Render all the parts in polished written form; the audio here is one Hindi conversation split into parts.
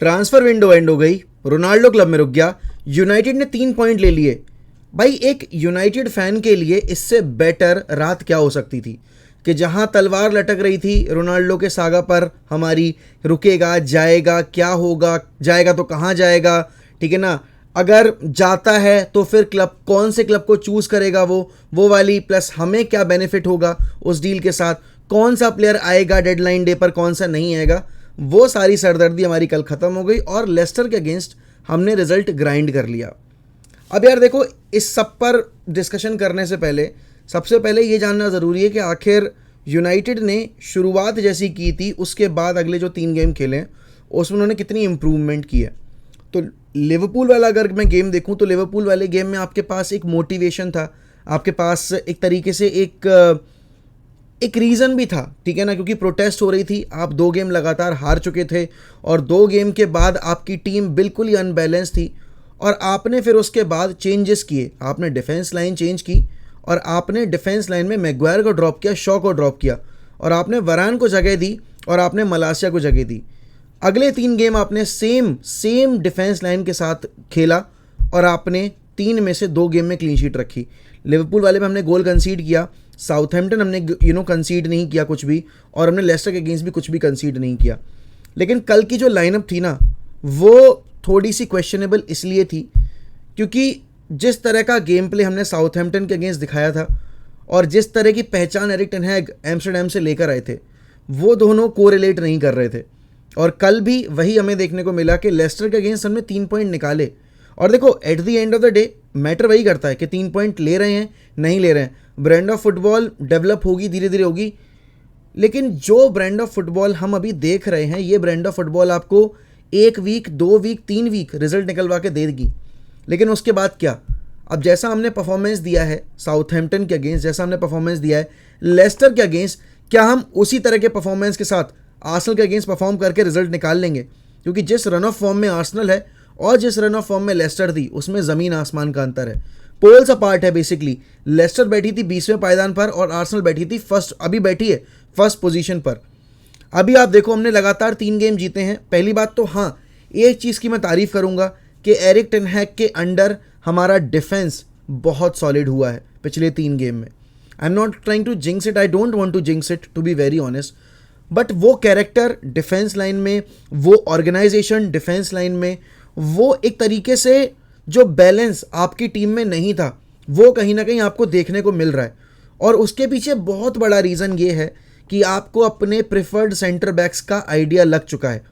ट्रांसफर विंडो एंड हो गई, रोनाल्डो क्लब में रुक गया, यूनाइटेड ने 3 पॉइंट ले लिए। भाई एक यूनाइटेड फैन के लिए इससे बेटर रात क्या हो सकती थी कि जहां तलवार लटक रही थी रोनाल्डो के सागा पर हमारी, रुकेगा, जाएगा, क्या होगा, जाएगा तो कहां जाएगा, ठीक है ना, अगर जाता है तो फिर क्लब कौन से क्लब को चूज करेगा, वो वाली, प्लस हमें क्या बेनिफिट होगा उस डील के साथ, कौन सा प्लेयर आएगा डेडलाइन डे पर, कौन सा नहीं आएगा, वो सारी सरदर्दी हमारी कल ख़त्म हो गई और लेस्टर के अगेंस्ट हमने रिजल्ट ग्राइंड कर लिया। अब यार देखो, इस सब पर डिस्कशन करने से पहले सबसे पहले ये जानना ज़रूरी है कि आखिर यूनाइटेड ने शुरुआत जैसी की थी उसके बाद अगले जो 3 गेम खेले उसमें उन्होंने कितनी इम्प्रूवमेंट की है। तो लिवरपूल वाला अगर मैं गेम देखूं तो लिवरपूल वाले गेम में आपके पास एक मोटिवेशन था, आपके पास एक तरीके से एक रीज़न भी था, ठीक है ना, क्योंकि प्रोटेस्ट हो रही थी, आप 2 गेम लगातार हार चुके थे और 2 गेम के बाद आपकी टीम बिल्कुल ही अनबैलेंस थी और आपने फिर उसके बाद चेंजेस किए, आपने डिफेंस लाइन चेंज की और आपने डिफेंस लाइन में मैग्वायर को ड्रॉप किया, शॉ को ड्रॉप किया और आपने वरान को जगह दी और आपने मलासिया को जगह दी। अगले 3 गेम आपने सेम डिफेंस लाइन के साथ खेला और आपने 3 में से 2 गेम में क्लीन शीट रखी। लिवरपूल वाले में हमने गोल कंसीड किया, साउथहैम्पटन हमने कंसीड नहीं किया कुछ भी, और हमने लेस्टर के अगेंस्ट भी कुछ भी कंसीड नहीं किया। लेकिन कल की जो लाइनअप थी ना वो थोड़ी सी क्वेश्चनेबल इसलिए थी क्योंकि जिस तरह का गेम प्ले हमने साउथहैम्पटन के अगेंस्ट दिखाया था और जिस तरह की पहचान एरिक टेन हैग एम्स्टरडैम से लेकर आए थे वो दोनों कोरिलेट नहीं कर रहे थे। और कल भी वही हमें देखने को मिला कि लेस्टर के अगेंस्ट हमने 3 पॉइंट निकाले और देखो at the end of the day matter वही करता है कि 3 पॉइंट ले रहे हैं नहीं ले रहे हैं। ब्रांड ऑफ फुटबॉल डेवलप होगी, धीरे धीरे होगी, लेकिन जो ब्रांड ऑफ फुटबॉल हम अभी देख रहे हैं ये ब्रांड ऑफ फुटबॉल आपको 1 वीक, 2 वीक, 3 वीक रिजल्ट निकलवा के देगी। लेकिन उसके बाद क्या, अब जैसा हमने परफॉर्मेंस दिया है साउथहैम्पटन के अगेंस्ट, जैसा हमने परफॉर्मेंस दिया है लेस्टर के अगेंस्ट, क्या हम उसी तरह के परफॉर्मेंस के साथ आर्सेनल के अगेंस्ट परफॉर्म करके रिजल्ट निकाल लेंगे? क्योंकि जिस रन ऑफ फॉर्म में आर्सेनल है और जिस रन ऑफ फॉर्म में लेस्टर थी उसमें ज़मीन आसमान का अंतर है, पोल्स अपार्ट है बेसिकली। लेस्टर बैठी थी 20वें पायदान पर और आर्सेनल बैठी थी अभी बैठी है फर्स्ट पोजीशन पर। अभी आप देखो हमने लगातार 3 गेम जीते हैं। पहली बात तो हाँ, एक चीज़ की मैं तारीफ़ करूँगा कि एरिक टेन हैग के अंडर हमारा डिफेंस बहुत सॉलिड हुआ है पिछले 3 गेम में। I am not trying to jinx it, I don't want to jinx it to be very honest, but वो कैरेक्टर डिफेंस लाइन में, वो ऑर्गेनाइजेशन डिफेंस लाइन में, वो एक तरीके से जो बैलेंस आपकी टीम में नहीं था वो कहीं ना कहीं आपको देखने को मिल रहा है। और उसके पीछे बहुत बड़ा रीज़न ये है कि आपको अपने प्रेफर्ड सेंटर बैक्स का आइडिया लग चुका है।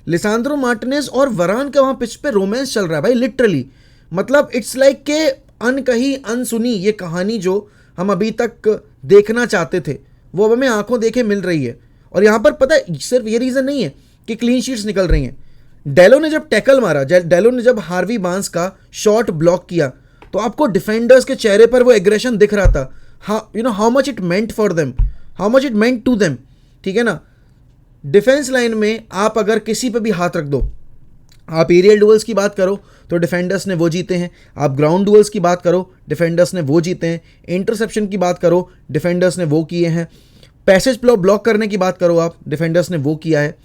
लिसांद्रो मार्टिनेज और वरान का वहाँ पिच पे रोमांस चल रहा है भाई, लिटरली। मतलब इट्स लाइक के अनकही अनसुनी ये कहानी जो हम अभी तक देखना चाहते थे वो अब हमें आंखों देखे मिल रही है। और यहाँ पर पता है सिर्फ ये रीज़न नहीं है कि क्लीन शीट्स निकल रही हैं। डेलो ने जब टैकल मारा, डेलो ने जब हार्वी बांस का शॉट ब्लॉक किया तो आपको डिफेंडर्स के चेहरे पर वो एग्रेशन दिख रहा था। हाँ, you know how much it meant for them, how much it meant to them, ठीक है ना। डिफेंस लाइन में आप अगर किसी पे भी हाथ रख दो, आप एरियल डुअल्स की बात करो तो डिफेंडर्स ने वो जीते हैं, आप ग्राउंड डुअल्स की बात करो डिफेंडर्स ने वो जीते हैं, इंटरसेप्शन की बात करो डिफेंडर्स ने वो किए हैं, पैसेज फ्लो ब्लॉक करने की बात करो आप, डिफेंडर्स ने वो किया है।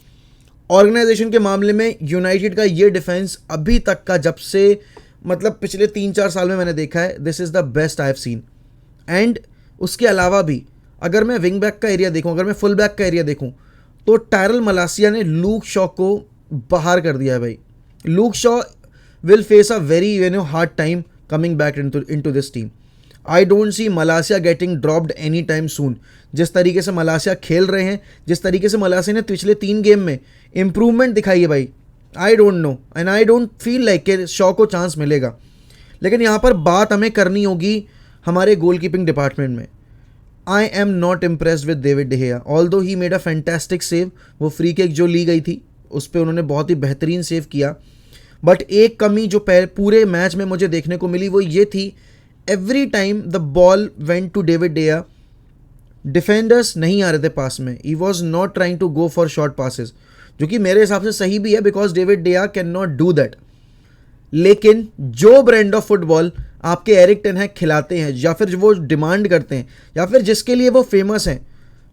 ऑर्गेनाइजेशन के मामले में यूनाइटेड का ये डिफेंस अभी तक का, जब से मतलब पिछले 3-4 साल में मैंने देखा है, this is the best I have seen. And उसके अलावा भी अगर मैं विंग बैक का एरिया देखूं, अगर मैं फुल बैक का एरिया देखूं, तो टायरल मलासिया ने लूक शॉ को बाहर कर दिया है भाई। Luke Shaw will face a very hard time coming back into this team. I don't see मलासिया getting dropped any time soon. जिस तरीके से मलासिया खेल रहे हैं, जिस तरीके से मलासिया ने पिछले 3 गेम में इंप्रूवमेंट दिखाई है भाई, I don't no and I don't feel like कि शॉ को चांस मिलेगा। लेकिन यहाँ पर बात हमें करनी होगी हमारे गोलकीपिंग डिपार्टमेंट में। I am not impressed with David day Gea, although he made a fantastic save. वो फ्री किक जो ली गई थी उस पर उन्होंने बहुत ही बेहतरीन सेव किया, बट एक कमी जो पूरे मैच में मुझे देखने को मिली वो ये थी, every time the ball went to David day Gea, defenders नहीं आ रहे थे पास में। He was not trying to go for short passes, जो कि मेरे हिसाब से सही भी है because David day Gea can not do that. लेकिन जो ब्रांड ऑफ फुटबॉल आपके एरिक टेन हैग खिलाते हैं या फिर वो डिमांड करते हैं या फिर जिसके लिए वो फेमस हैं,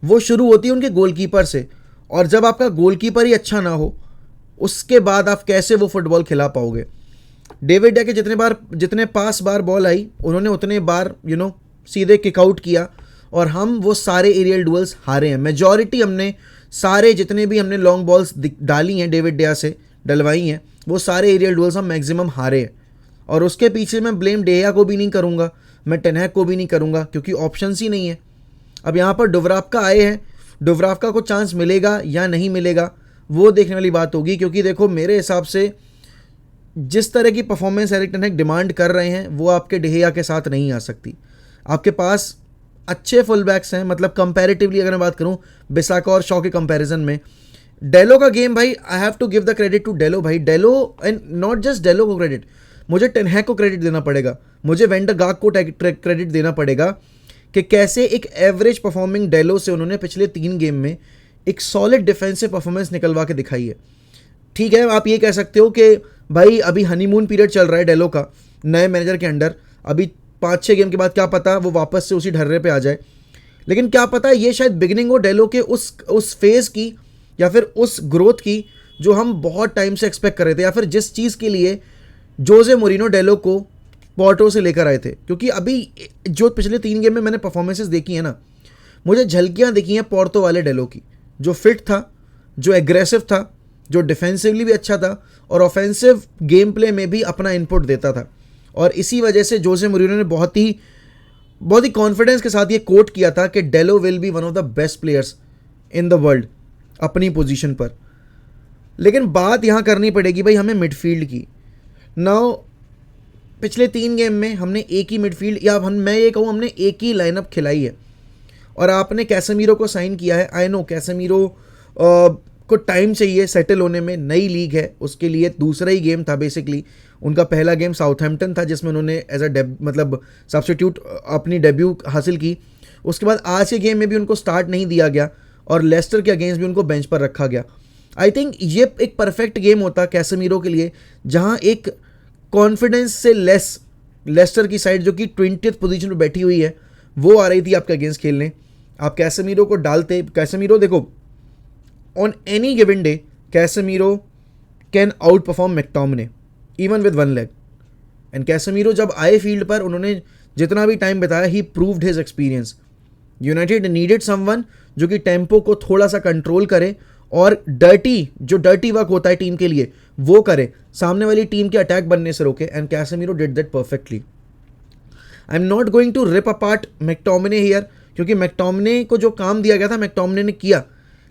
वो शुरू होती है उनके गोलकीपर से। और जब आपका गोलकीपर ही अच्छा ना हो उसके बाद आप कैसे वो फुटबॉल खिला पाओगे? डेविड डे के जितने पास बार बॉल आई उन्होंने उतने बार सीधे किक आउट किया, और हम वो सारे एरियल डुअल्स हारे हैं। मेजॉरिटी हमने सारे जितने भी हमने लॉन्ग बॉल्स डाली हैं डेविड डेया से डलवाई हैं, वो सारे एरियल डुअल्स हम मैक्सिमम हारे हैं। और उसके पीछे मैं ब्लेम डेया को भी नहीं करूँगा, मैं टेनहैक को भी नहीं करूँगा, क्योंकि ऑप्शंस ही नहीं है। अब यहाँ पर डुब्रावका आए हैं, डुब्रावका को चांस मिलेगा या नहीं मिलेगा वो देखने वाली बात होगी, क्योंकि देखो मेरे हिसाब से जिस तरह की परफॉर्मेंस एरिक टेन हैग डिमांड कर रहे हैं वो आपके डेहिया के साथ नहीं आ सकती। आपके पास अच्छे फुल बैक्स हैं, मतलब कंपैरेटिवली अगर मैं बात करूं बिसाका और शॉ के कंपैरिजन में, डेलो का गेम भाई I have to give the credit to Dalot भाई। डेलो एंड नॉट जस्ट डेलो को क्रेडिट, मुझे टेन हैग को क्रेडिट देना पड़ेगा, मुझे वेंडर गाग को क्रेडिट देना पड़ेगा कि कैसे एक एवरेज परफॉर्मिंग डेलो से उन्होंने पिछले 3 गेम में एक सॉलिड डिफेंसिव परफॉर्मेंस निकलवा के दिखाई है। ठीक है, आप ये कह सकते हो कि भाई अभी हनीमून पीरियड चल रहा है डेलो का नए मैनेजर के अंडर, अभी 5-6 गेम के बाद क्या पता वो वापस से उसी ढर्रे पे आ जाए, लेकिन क्या पता ये शायद बिगिनिंग हो डेलो के उस फेज़ की या फिर उस ग्रोथ की जो हम बहुत टाइम से एक्सपेक्ट कर रहे थे, या फिर जिस चीज़ के लिए जोजे मोरिनो डेलो को पोर्टो से लेकर आए थे। क्योंकि अभी जो पिछले 3 गेम में मैंने परफॉर्मेंसेस देखी है ना, मुझे झलकियाँ दिखी हैं पोर्टो वाले डेलो की, जो फिट था, जो एग्रेसिव था, जो डिफेंसिवली भी अच्छा था और ऑफेंसिव गेम प्ले में भी अपना इनपुट देता था। और इसी वजह से जोसे मोरिनो ने बहुत ही कॉन्फिडेंस के साथ ये कोट किया था कि डेलो will be one of the best players in the world अपनी पोजीशन पर। लेकिन बात यहाँ करनी पड़ेगी भाई हमें मिडफील्ड की। नाउ पिछले 3 गेम में हमने एक ही मिडफील्ड, या मैं ये कहूँ हमने एक ही लाइनअप खिलाई है, और आपने कैसेमीरो को साइन किया है। आई नो कैसेमीरो को टाइम चाहिए सेटल होने में, नई लीग है, उसके लिए दूसरा ही गेम था बेसिकली। उनका पहला गेम साउथहैम्पटन था जिसमें उन्होंने एज अ मतलब सब्स्टिट्यूट अपनी डेब्यू हासिल की। उसके बाद आज के गेम में भी उनको स्टार्ट नहीं दिया गया और लेस्टर के अगेंस्ट भी उनको बेंच पर रखा गया। आई थिंक ये एक परफेक्ट गेम होता कैसेमीरो के लिए, जहां एक कॉन्फिडेंस से लेस लेस्टर की साइड जो कि 20th पोजीशन पर बैठी हुई है वो आ रही थी आपके अगेंस्ट खेलने। आप कैसेमीरो को डालते, कैसेमीरो देखो on any given day Casemiro can out perform McTominay even with 1 leg. And Casemiro जब आए फील्ड पर उन्होंने जितना भी टाइम बताया he proved his experience. United needed someone जो कि टेम्पो को थोड़ा सा कंट्रोल करे और डर्टी वर्क होता है टीम के लिए वो करे, सामने वाली टीम के अटैक बनने से रोके, and Casemiro did that perfectly. I am not going to rip apart McTominay here, क्योंकि मैकटोमिने को जो काम दिया गया था मैकटोमिने ने किया।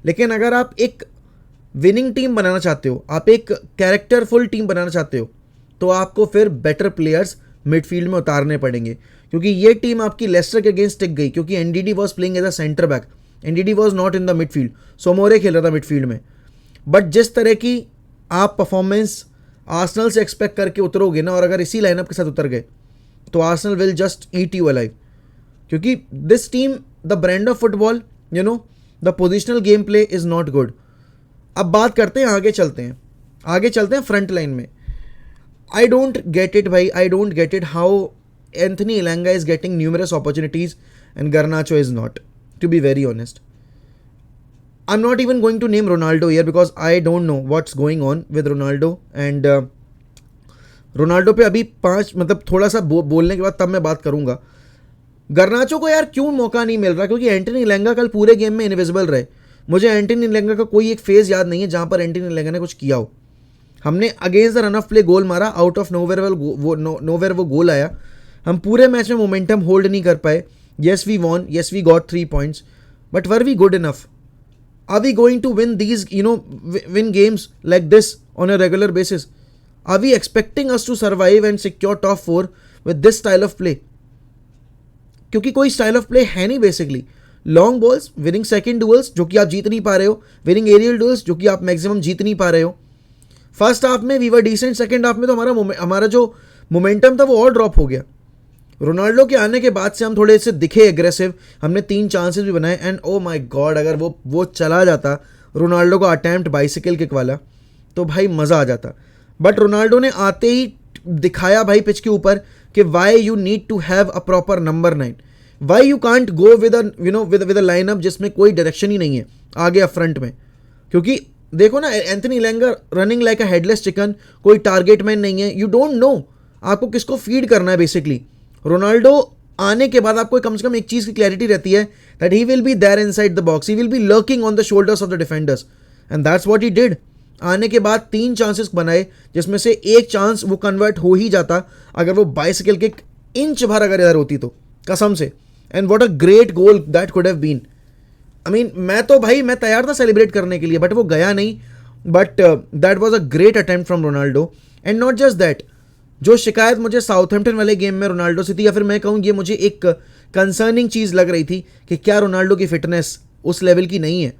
लेकिन अगर आप एक विनिंग टीम बनाना चाहते हो, आप एक कैरेक्टरफुल टीम बनाना चाहते हो, तो आपको फिर बेटर प्लेयर्स मिडफील्ड में उतारने पड़ेंगे। क्योंकि ये टीम आपकी लेस्टर के अगेंस्ट टिक गई, क्योंकि एनडीडी was playing as a centre back, एनडीडी was not in the midfield, सोमोरे खेल रहा था मिडफील्ड में। बट जिस तरह की आप परफॉर्मेंस आर्सेनल से एक्सपेक्ट करके उतरोगे ना, और अगर इसी लाइनअप के साथ उतर गए तो Arsenal will just eat you alive. क्योंकि this team, the brand of football, the positional game play is not good. अब बात करते हैं, आगे चलते हैं फ्रंट लाइन में। आई डोंट गेट इट भाई, I don't get it how Anthony Elanga is getting numerous opportunities and Garnacho is not, to be very honest. I am not even going to name Ronaldo here because I don't know what's going on with Ronaldo. And Ronaldo पे अभी 5 मतलब थोड़ा सा बोलने के बाद तब मैं बात करूंगा। गर्नाचो को यार क्यों मौका नहीं मिल रहा? क्योंकि एंटनी इलांगा कल पूरे गेम में इनविजिबल रहे। मुझे एंटनी इलांगा का कोई एक फेज याद नहीं है जहां पर एंटनी इलांगा ने कुछ किया हो। हमने against the run of play गोल मारा, आउट ऑफ नोवेयर वो गोल आया। हम पूरे मैच में मोमेंटम होल्ड नहीं कर पाए। Yes we won, yes we got 3 points, but were we good enough? Are we going to win these win games like this on a regular basis? Are we expecting us to survive and secure top 4 with this style of play? क्योंकि कोई स्टाइल ऑफ प्ले है नहीं बेसिकली। Long balls, winning second duels जो कि आप जीत नहीं पा रहे हो, विनिंग एरियल डुअल्स जो कि आप मैक्सिमम जीत नहीं पा रहे हो। फर्स्ट हाफ में we were decent, second half में तो हमारा जो मोमेंटम था वो और ड्रॉप हो गया। रोनाल्डो के आने के बाद से हम थोड़े से दिखे एग्रेसिव, हमने 3 चांसेस भी बनाए। एंड ओ माय गॉड, अगर वो चला जाता रोनाल्डो का अटैम्प्ट बाइसिकल किक वाला, तो भाई मज़ा आ जाता। बट रोनाल्डो ने आते ही दिखाया भाई पिच के ऊपर कि why you need to have a proper number 9, why you can't go with a lineup जिसमें कोई डायरेक्शन ही नहीं है आगे अप फ्रंट में। क्योंकि देखो ना, एंथनी लैंगर रनिंग लाइक अ हेडलेस चिकन, कोई टारगेट मैन नहीं है, यू डोंट नो आपको किसको फीड करना है बेसिकली। रोनाल्डो आने के बाद आपको कम से कम एक चीज़ की क्लैरिटी रहती है that he will be there inside the box, he will be lurking on the shoulders of the defenders, and that's what he did. आने के बाद 3 चांसेस बनाए जिसमें से एक चांस वो कन्वर्ट हो ही जाता अगर वो बाइसिकल किक इंच भर अगर इधर होती तो, कसम से। And what a great goal that could have been. I mean मैं तो भाई मैं तैयार था सेलिब्रेट करने के लिए, बट वो गया नहीं। But that was a great attempt from Ronaldo. And not just that, जो शिकायत मुझे साउथहैम्पटन वाले गेम में रोनाल्डो से थी, या फिर मैं कहूँ ये मुझे एक कंसर्निंग चीज़ लग रही थी कि क्या रोनाल्डो की फिटनेस उस लेवल की नहीं है,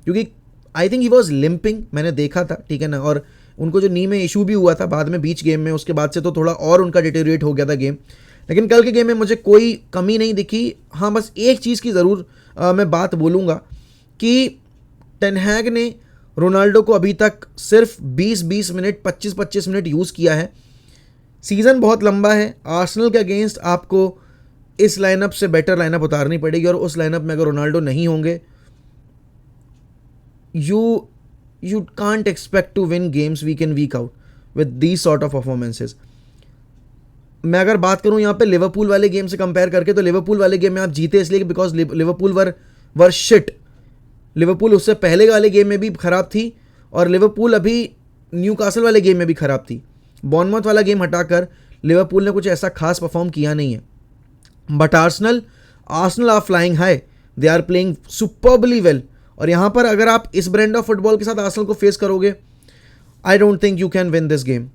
क्योंकि I think he was limping, मैंने देखा था, ठीक है ना। और उनको जो नी में इशू भी हुआ था बाद में बीच गेम में, उसके बाद से तो थोड़ा और उनका डिटेरिएट हो गया था गेम। लेकिन कल के गेम में मुझे कोई कमी नहीं दिखी। हाँ, बस एक चीज़ की ज़रूर मैं बात बोलूँगा कि टेन हैग ने रोनाल्डो को अभी तक सिर्फ 20-20 मिनट 25-25 मिनट यूज़ किया है। सीज़न बहुत लंबा है, आर्सेनल के अगेंस्ट आपको इस लाइनअप से बेटर लाइनअप उतारनी पड़ेगी, और उस लाइनअप में अगर रोनाल्डो नहीं होंगे, you can't expect to win games week in week out with these sort of performances. मैं अगर बात करूं यहाँ पे लिवरपूल वाले गेम से कंपेयर करके, तो लिवरपूल वाले गेम में आप जीते इसलिए because Liverpool were shit. Liverpool उससे पहले वाले गेम में भी खराब थी, और लिवरपूल अभी न्यूकासल वाले गेम में भी खराब थी। बॉर्नमथ वाला गेम हटाकर लिवरपूल ने कुछ ऐसा खास परफॉर्म किया नहीं है। But Arsenal are flying high, they are playing superbly well. और यहाँ पर अगर आप इस ब्रांड ऑफ फुटबॉल के साथ आर्सेनल को फेस करोगे, आई don't think you can win this game.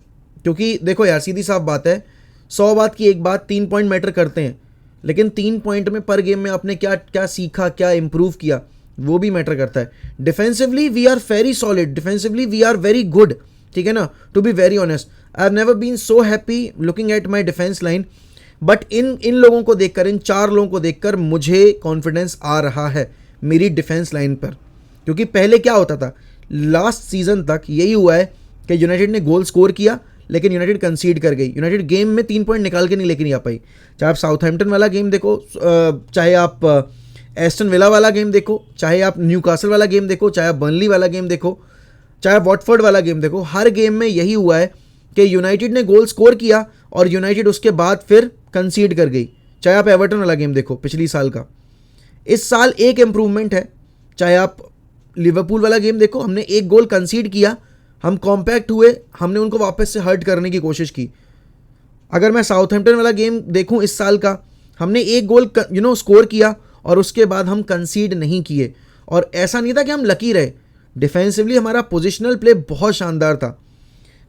क्योंकि देखो यार, सीधी साफ बात है, 100 बात की एक बात, 3 पॉइंट मैटर करते हैं, लेकिन 3 पॉइंट में पर गेम में आपने क्या क्या सीखा, क्या इंप्रूव किया, वो भी मैटर करता है। Defensively we are very solid, defensively we are very good, ठीक है ना। To be very honest, I have never been so happy looking at my defence line. But इन लोगों को देखकर, इन 4 लोगों को देखकर मुझे कॉन्फिडेंस आ रहा है मेरी डिफेंस लाइन पर। क्योंकि पहले क्या होता था, लास्ट सीजन तक यही हुआ है कि यूनाइटेड ने गोल स्कोर किया लेकिन यूनाइटेड कंसीड कर गई, यूनाइटेड गेम में 3 पॉइंट निकाल के नहीं लेके नहीं आ पाई। चाहे आप साउथहैम्पटन वाला गेम देखो, चाहे आप एस्टन विला वाला गेम देखो, चाहे आप न्यूकासल वाला गेम देखो, चाहे आप बर्नली वाला गेम देखो, चाहे आप वॉटफोर्ड वाला गेम देखो, हर गेम में यही हुआ है कि यूनाइटेड ने गोल स्कोर किया और यूनाइटेड उसके बाद फिर कंसीड कर गई। चाहे आप एवर्टन वाला गेम देखो पिछली साल का, इस साल एक इम्प्रूवमेंट है। चाहे आप लिवरपूल वाला गेम देखो, हमने 1 गोल कंसीड किया, हम कॉम्पैक्ट हुए, हमने उनको वापस से हर्ट करने की कोशिश की। अगर मैं साउथहैम्पटन वाला गेम देखूं इस साल का, हमने 1 गोल स्कोर किया और उसके बाद हम कंसीड नहीं किए। और ऐसा नहीं था कि हम लकी रहे, डिफेंसिवली हमारा पोजिशनल प्ले बहुत शानदार था।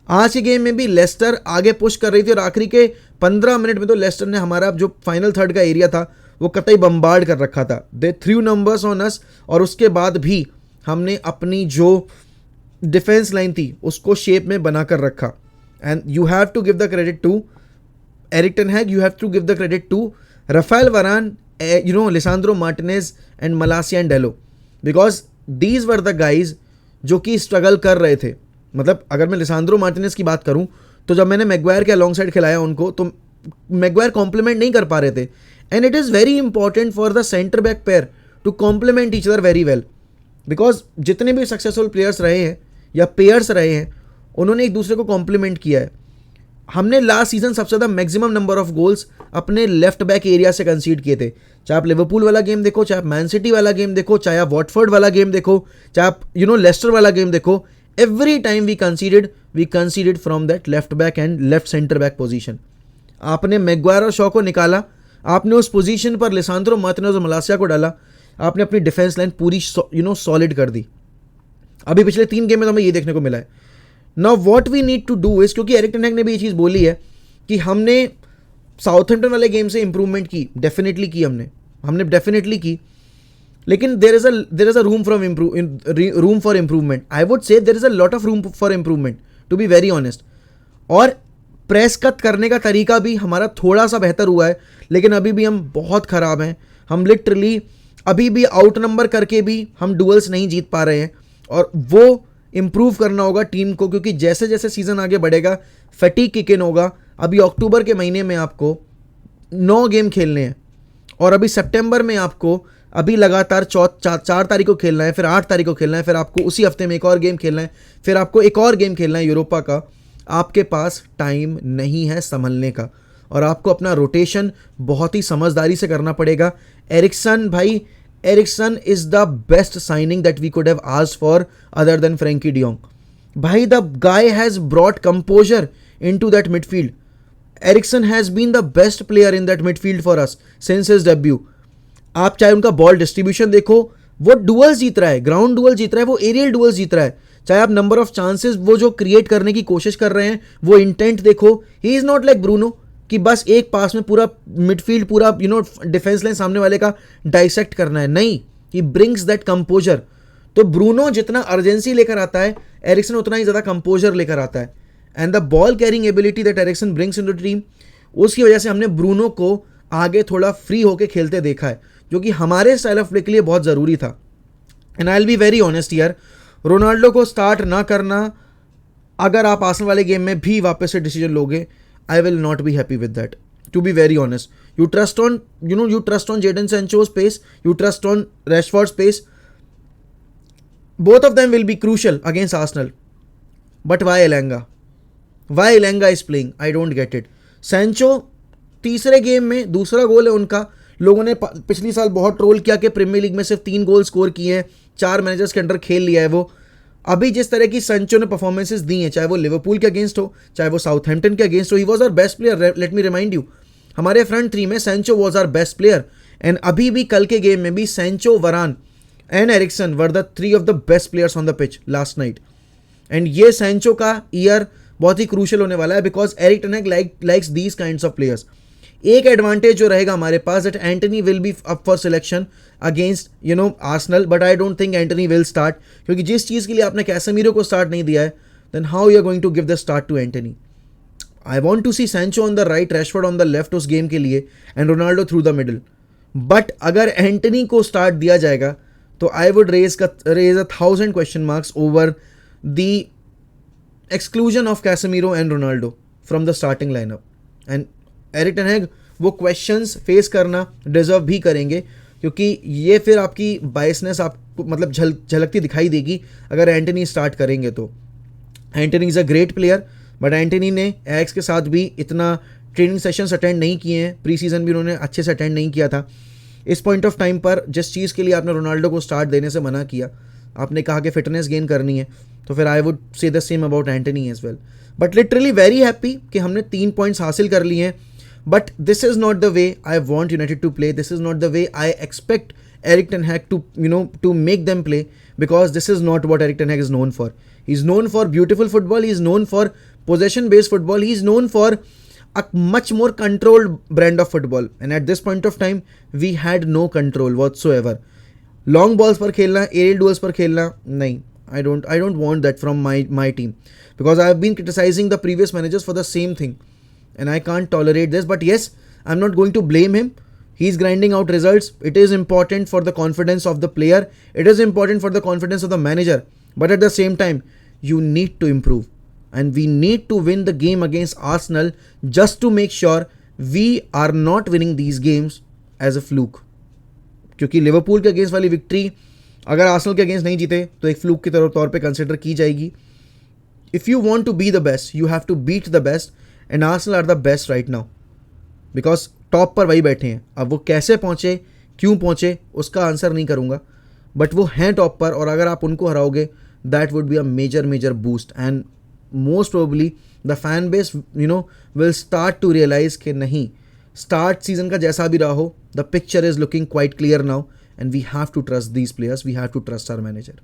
आज के गेम में भी लेस्टर आगे पुश कर रही थी और आखिरी के 15 मिनट में तो लेस्टर ने हमारा जो फाइनल थर्ड का एरिया था वो कतई बम्बार्ड कर रखा था। दे थ्रू नंबर्स ऑन अस, और उसके बाद भी हमने अपनी जो डिफेंस लाइन थी उसको शेप में बना कर रखा। And you have to give the credit to Erik ten Hag, you have to give the credit to Raphael Varane, Lisandro Martinez and Malacia and Dalot, because these were the guys जो कि स्ट्रगल कर रहे थे। मतलब अगर मैं लिसांड्रो मार्टिनेज की बात करूं तो जब मैंने मैगवायर के अलॉन्ग साइड खिलाया उनको, तो मैगवायर कॉम्प्लीमेंट नहीं कर पा रहे थे। And it is very important for the centre back pair to complement each other very well, because जितने भी सक्सेसफुल प्लेयर्स रहे हैं या पेयर्स रहे हैं उन्होंने एक दूसरे को कॉम्प्लीमेंट किया है। हमने लास्ट सीजन सबसे ज़्यादा मैक्सिमम नंबर ऑफ गोल्स अपने लेफ्ट बैक एरिया से कंसीड किए थे। चाहे आप लिवरपूल वाला गेम देखो, चाहे आप मैन सिटी वाला गेम देखो, चाहे आप वॉटफोर्ड वाला गेम देखो, चाहे आप लेस्टर वाला गेम देखो, every time we conceded from that left back and left centre back position. आपने मैगवायर और शॉ को निकाला, आपने उस पोजीशन पर लिसांड्रो मार्टिनेज और मलासिया को डाला, आपने अपनी डिफेंस लाइन पूरी सॉलिड कर दी। अभी पिछले 3 गेम में तो हमें ये देखने को मिला है। Now what we need to do is, क्योंकि एरिक टेन हैग ने भी ये चीज़ बोली है कि हमने साउथहैम्पटन वाले गेम से इंप्रूवमेंट की, डेफिनेटली की हमने डेफिनेटली की, लेकिन there is a room for improvement. I would say there is a lot of room for improvement, to be very honest. और प्रेस कट करने का तरीका भी हमारा थोड़ा सा बेहतर हुआ है, लेकिन अभी भी हम बहुत ख़राब हैं। हम लिटरली अभी भी आउट नंबर करके भी हम डुअल्स नहीं जीत पा रहे हैं, और वो इम्प्रूव करना होगा टीम को, क्योंकि जैसे जैसे सीज़न आगे बढ़ेगा फैटीग किक इन होगा। अभी अक्टूबर के महीने में आपको 9 गेम खेलने हैं और अभी सितंबर में आपको अभी लगातार 4 तारीख को खेलना है, फिर 8 तारीख को खेलना है, फिर आपको उसी हफ्ते में एक और गेम खेलना है, फिर आपको एक और गेम खेलना है यूरोपा का। आपके पास टाइम नहीं है संभलने का और आपको अपना रोटेशन बहुत ही समझदारी से करना पड़ेगा। एरिक्सन भाई, Eriksen is the best signing that we could have asked for other than Frenkie de Jong. भाई the guy has brought composure into that midfield. Eriksen has been the best player in that midfield for us since his debut. आप चाहे उनका बॉल डिस्ट्रीब्यूशन देखो, वो डुअल्स जीत रहा है, ग्राउंड डुअल जीत रहा है, वो एरियल डुअल्स जीत रहा है। चाहे आप नंबर ऑफ चांसेस वो जो क्रिएट करने की कोशिश कर रहे हैं, वो इंटेंट देखो। He is not like Bruno कि बस एक पास में पूरा मिडफील्ड, पूरा डिफेंस लाइन सामने वाले का डाइसेक्ट करना है। नहीं, ही ब्रिंग्स दैट कंपोजर। तो ब्रूनो जितना अर्जेंसी लेकर आता है, एरिक्सन उतना ही ज़्यादा कंपोजर लेकर आता है। And the ball carrying ability that Eriksen brings in the team, उसकी वजह से हमने ब्रूनो को आगे थोड़ा फ्री होकर खेलते देखा है, जो कि हमारे स्टाइल ऑफ प्ले के लिए बहुत ज़रूरी था। And I will be very honest यार, रोनाल्डो को स्टार्ट ना करना, अगर आप आर्सेनल वाले गेम में भी वापस से डिसीजन लोगे, I will not be happy with that, to be very honest. You trust on Jadon Sancho's pace, you trust on Rashford's pace. Both of them will be crucial against Arsenal. But why Elanga? Why Elanga is playing? I don't get it. Sancho तीसरे गेम में दूसरा गोल है उनका। लोगों ने पिछली साल बहुत ट्रोल किया कि प्रीमियर लीग में सिर्फ 3 गोल स्कोर किए हैं, 4 मैनेजर्स के अंडर खेल लिया है वो। अभी जिस तरह की संचो ने परफॉर्मेंसेस दी हैं, चाहे वो लिवरपूल के अगेंस्ट हो, चाहे वो साउथहैम्पटन के अगेंस्ट हो, he was our best player. Let me remind you, हमारे फ्रंट 3 में Sancho was our best player. And अभी भी कल के गेम में भी Sancho, Varane and Eriksen were the 3 of the best players on the pitch last night. And ये सेंचो का ईयर बहुत ही क्रूशल होने वाला है, because Erik ten Hag likes these kinds of players. एक एडवांटेज जो रहेगा हमारे पास, that Antony will be up for selection against Arsenal, but I don't think Antony will start, क्योंकि जिस चीज़ के लिए आपने कैसेमीरो को स्टार्ट नहीं दिया है, then how you are going to give the start to Antony. I want to see Sancho on the right, Rashford on the left उस गेम के लिए, and Ronaldo through the middle. But अगर एंटनी को स्टार्ट दिया जाएगा तो I would raise 1,000 question marks over the exclusion of Casemiro and Ronaldo from the starting lineup. And Erik ten Hag वो क्वेश्चंस फेस करना डिजर्व भी करेंगे, क्योंकि ये फिर आपकी बायसनेस आपको मतलब झलकती दिखाई देगी अगर एंटनी स्टार्ट करेंगे तो। Antony is a great player, but Antony ने एक्स के साथ भी इतना ट्रेनिंग सेशंस अटेंड नहीं किए हैं, प्री सीजन भी उन्होंने अच्छे से अटेंड नहीं किया था। इस पॉइंट ऑफ टाइम पर जिस चीज़ के लिए आपने रोनाल्डो को स्टार्ट देने से मना किया, आपने कहा कि फिटनेस गेन करनी है, तो फिर I would say the same about Antony as well. But literally very happy कि हमने 3 पॉइंट्स हासिल कर लिए हैं। But this is not the way I want United to play. This is not the way I expect Erik ten Hag to make them play, because this is not what Erik ten Hag is known for. He's known for beautiful football. He's known for possession-based football. He's known for a much more controlled brand of football. And at this point of time, we had no control whatsoever. Long balls पर खेलना, aerial duels पर खेलना, नहीं. I don't want that from my team, because I have been criticizing the previous managers for the same thing. And I can't tolerate this. But yes, I'm not going to blame him. He's grinding out results. It is important for the confidence of the player. It is important for the confidence of the manager. But at the same time, you need to improve. And we need to win the game against Arsenal just to make sure we are not winning these games as a fluke. क्योंकि लिवरपूल के अगेंस्ट वाली विक्ट्री अगर आर्सेनल के अगेंस्ट नहीं जीते तो एक फ्लूक की तौर पे कंसिडर की जाएगी। If you want to be the best, you have to beat the best. And Arsenal are the best right now, because top पर वही बैठे हैं। अब वो कैसे पहुँचे, क्यों पहुँचे, उसका आंसर नहीं करूँगा, बट वो हैं टॉप पर, और अगर आप उनको हराओगे, that would be a major boost. And most probably the fan base will start to realise कि नहीं, स्टार्ट सीजन का जैसा भी रहा हो, the picture is looking quite clear now, and we have to trust these players, we have to trust our manager.